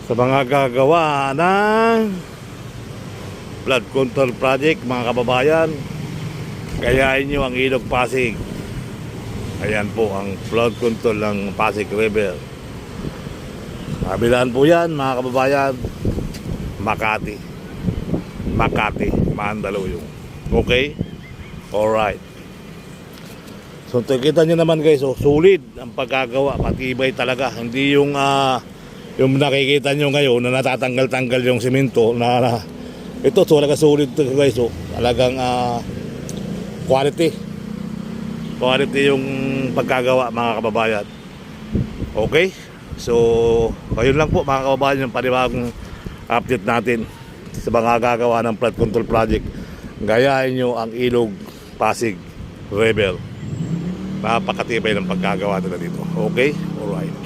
sa mga gagawa ng flood control project, mga kababayan, gayahin nyo ang Ilog Pasig. Ayan po ang flood control ng Pasig River. Kabilaan po yan, mga kababayan, Makati, Mandaluyong. Okay? Alright. So kita nyo naman guys, solid ang pagkagawa, patibay talaga. Hindi yung nakikita nyo ngayon na natatanggal-tanggal yung simento na ito talaga solid to guys. Talagang quality yung pagkagawa, mga kababayan. Okay? So ayun lang po, mga kababayan, yung panibagong update natin sa mga gagawa ng flood control project. Gayahin nyo ang Ilog Pasig River. Napakatibay ng pagkagawa nila dito. Okay? Alright.